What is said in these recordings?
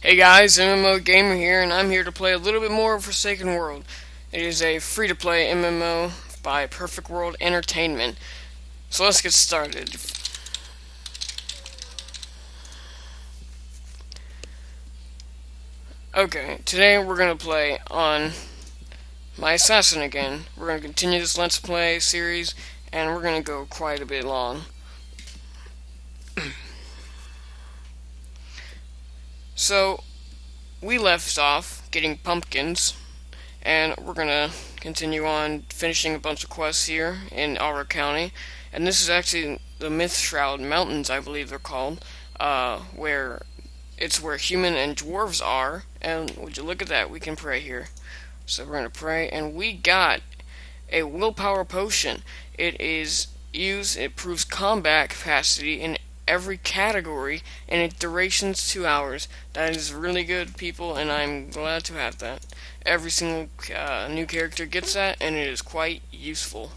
Hey guys, MMO Gamer here, and I'm here to play a little bit more of Forsaken World. It is a free-to-play MMO by Perfect World Entertainment. So let's get started. Okay, today we're going to play on my assassin again. We're going to continue this Let's Play series, and we're going to go quite a bit long. So, we left off getting pumpkins, and we're gonna continue on finishing a bunch of quests here in Aura County. And this is actually the Myth Shroud Mountains, I believe they're called, where it's where human and dwarves are. And would you look at that? We can pray here. So we're gonna pray, and we got a willpower potion. It is used. It proves combat capacity in every category, and it durations 2 hours. That is really good, people, and I'm glad to have that. Every single new character gets that, and it is quite useful.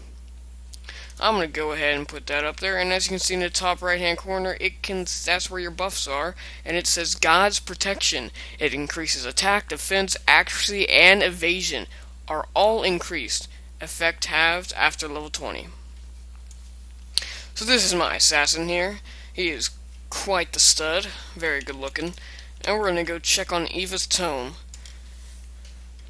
I'm gonna go ahead and put that up there, and as you can see in the top right hand corner, that's where your buffs are, and it says God's Protection. It increases attack, defense, accuracy, and evasion are all increased. Effect halved after level 20. So this is my assassin here. He is quite the stud, very good looking, and we're gonna go check on Eva's tome.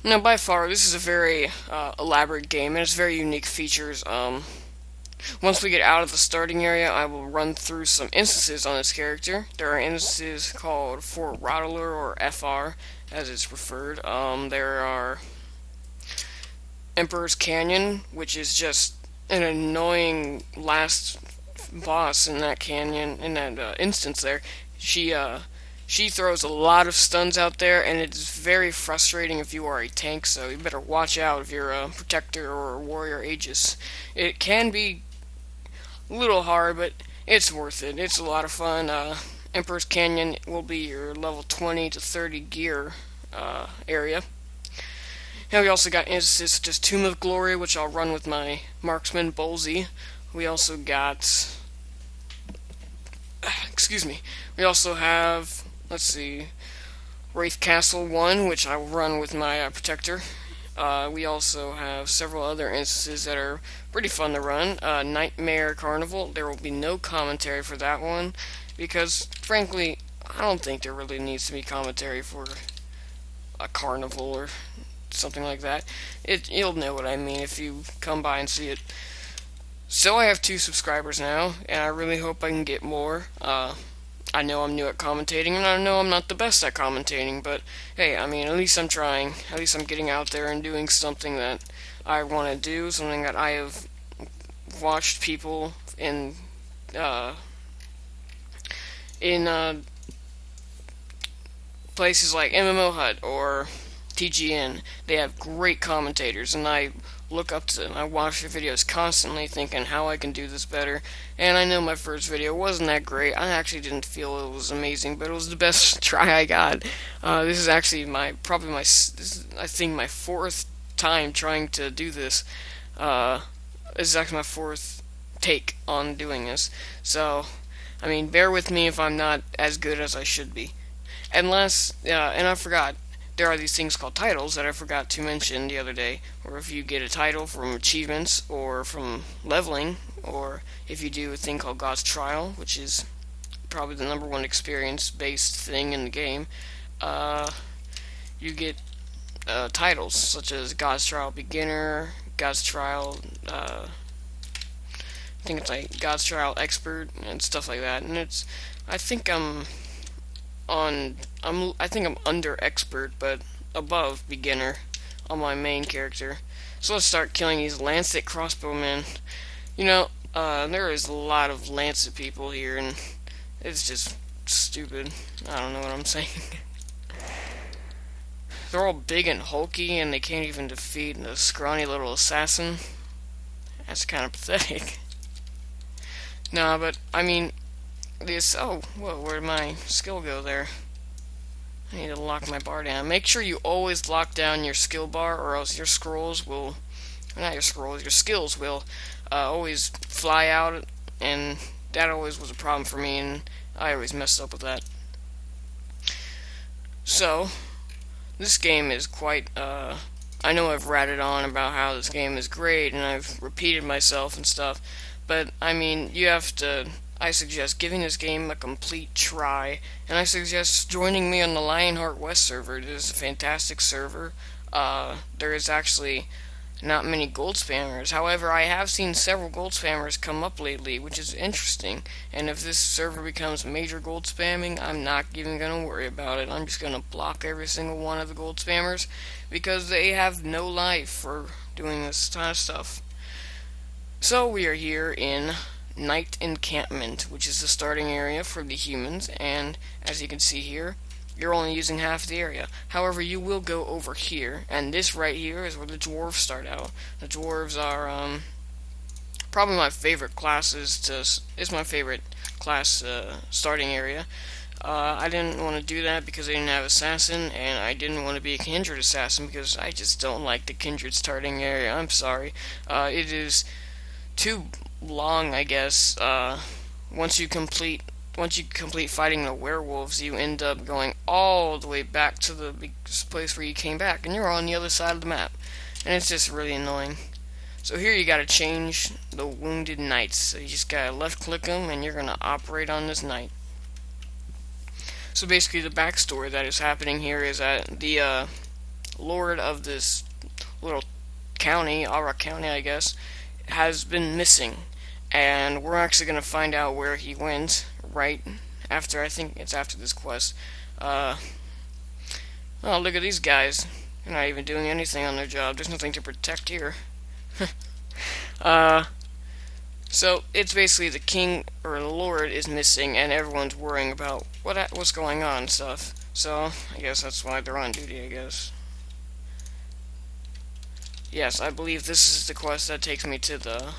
Now, by far, this is a very elaborate game, and it's very unique features. Once we get out of the starting area, I will run through some instances on this character. There are instances called Fort Rottler, or FR, as it's referred. There are Emperor's Canyon, which is just an annoying last boss in that canyon, in that instance there. She throws a lot of stuns out there, and it's very frustrating if you are a tank, so you better watch out if you're a protector or a warrior Aegis. It can be a little hard, but it's worth it. It's a lot of fun. Emperor's Canyon will be your level 20 to 30 gear area. Now we also got instances such as Tomb of Glory, which I'll run with my marksman Bolsey. We also got... excuse me. We also have... let's see... Wraith Castle 1, which I will run with my protector. We also have several other instances that are pretty fun to run. Nightmare Carnival, there will be no commentary for that one, because, frankly, I don't think there really needs to be commentary for a carnival or something like that. You'll know what I mean if you come by and see it. So I have 2 subscribers now, and I really hope I can get more. I know I'm new at commentating, and I know I'm not the best at commentating, but hey, I mean, at least I'm trying. At least I'm getting out there and doing something that I want to do, something that I have watched people in places like MMO Hut or TGN. They have great commentators, and I look up to them. I watch their videos constantly thinking how I can do this better, and I know my first video wasn't that great. I actually didn't feel it was amazing, but it was the best try I got. This is actually I think my 4th time trying to do this. This is actually my 4th take on doing this, so I mean, bear with me if I'm not as good as I should be. And I forgot, there are these things called titles that I forgot to mention the other day, or if you get a title from achievements or from leveling, or if you do a thing called God's Trial, which is probably the number 1 experience-based thing in the game, you get titles such as God's Trial Beginner, God's Trial, I think it's like God's Trial Expert and stuff like that. And I think I'm under Expert, but above Beginner on my main character. So let's start killing these Lancet crossbowmen. You know, there is a lot of Lancet people here, and it's just stupid. I don't know what I'm saying. They're all big and hulky, and they can't even defeat a scrawny little assassin. That's kind of pathetic. Nah, but, I mean, whoa, where'd my skill go there? I need to lock my bar down. Make sure you always lock down your skill bar, or else your scrolls will, not your scrolls, your skills will always fly out, and that always was a problem for me, and I always messed up with that. So, this game is quite, I know I've ratted on about how this game is great, and I've repeated myself and stuff, but, I mean, I suggest giving this game a complete try, and I suggest joining me on the Lionheart West server. It is a fantastic server. There is actually not many gold spammers. However, I have seen several gold spammers come up lately, which is interesting. And if this server becomes major gold spamming, I'm not even going to worry about it. I'm just going to block every single one of the gold spammers because they have no life for doing this kind of stuff. So we are here in Night Encampment, which is the starting area for the humans, and as you can see here, you're only using half the area. However, you will go over here, and this right here is where the dwarves start out. The dwarves are probably my favorite classes. Is my favorite class starting area. I didn't want to do that because I didn't have assassin, and I didn't want to be a kindred assassin because I just don't like the kindred starting area. I'm sorry. It is too long, I guess. Once you complete fighting the werewolves, you end up going all the way back to the place where you came back, and you're on the other side of the map, and it's just really annoying. So here you gotta change the wounded knights. So you just gotta left click them, and you're gonna operate on this knight. So basically, the backstory that is happening here is that the lord of this little county, Aura County, I guess, has been missing, and we're actually going to find out where he went right after. I think it's after this quest. Oh, look at these guys. They're not even doing anything on their job. There's nothing to protect here. uh, so it's basically the king or the lord is missing, and everyone's worrying about what's going on and stuff. So I guess that's why they're on duty, I guess. Yes, I believe this is the quest that takes me to the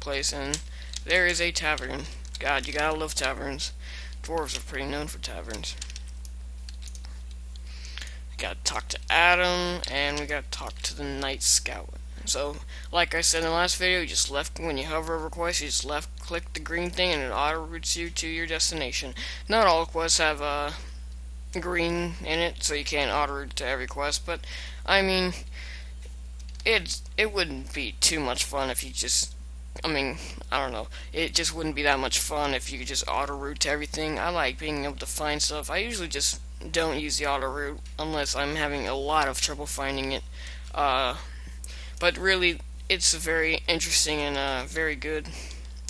place, and there is a tavern. God, you gotta love taverns. Dwarves are pretty known for taverns. We gotta talk to Adam, and we gotta talk to the Night Scout. So, like I said in the last video, you just when you hover over quests, you just left click the green thing, and it auto routes you to your destination. Not all quests have green in it, so you can't auto route to every quest, but I mean, it wouldn't be too much fun if you just, I mean, I don't know, it just wouldn't be that much fun if you could just auto route to everything. I like being able to find stuff. I usually just don't use the auto route unless I'm having a lot of trouble finding it. But really, it's a very interesting and very good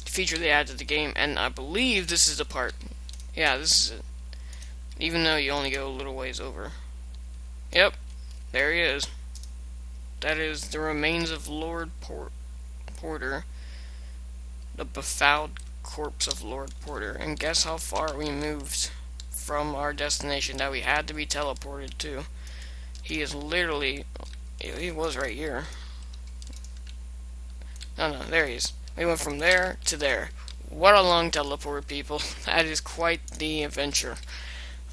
feature they added to the game, and I believe this is the part. Yeah, this is it. Even though you only go a little ways over. Yep, there he is. That is the remains of Lord Porter, the befouled corpse of Lord Porter. And guess how far we moved from our destination that we had to be teleported to. He is literally, he was right here. No, there he is. We went from there to there. What a long teleport, people. That is quite the adventure.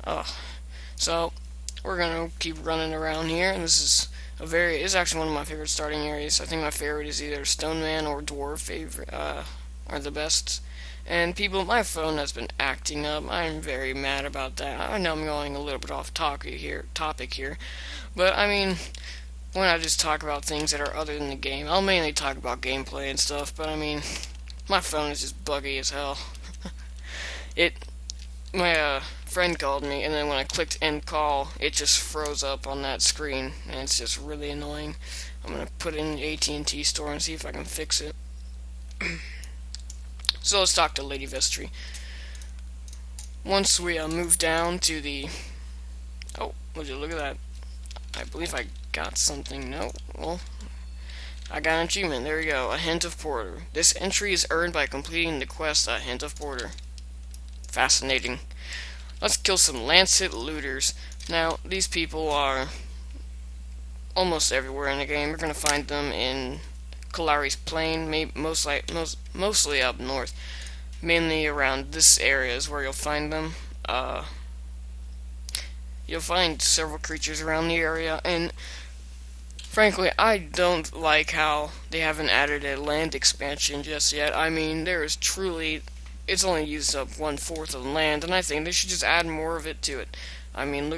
Oh, so we're gonna keep running around here, and this is it's actually one of my favorite starting areas. I think my favorite is either Stoneman or Dwarf favorite, are the best. And people, my phone has been acting up. I'm very mad about that. I know I'm going a little bit off topic here, but I mean, when I just talk about things that are other than the game, I'll mainly talk about gameplay and stuff, but I mean, my phone is just buggy as hell. My friend called me, and then when I clicked end call, it just froze up on that screen, and it's just really annoying. I'm gonna put it in the AT&T store and see if I can fix it. So let's talk to Lady Vestry. Once we move down to the... Oh, would you look at that? I believe I got something. No, well, I got an achievement. There we go. A Hint of Porter. This entry is earned by completing the quest, A Hint of Porter. Fascinating. Let's kill some Lancet looters. Now, these people are almost everywhere in the game. We're going to find them in Kalari's Plain, mostly up north. Mainly around this area is where you'll find them. You'll find several creatures around the area, and frankly, I don't like how they haven't added a land expansion just yet. I mean, it's only used up 1/4 of the land, and I think they should just add more of it to it. I mean, look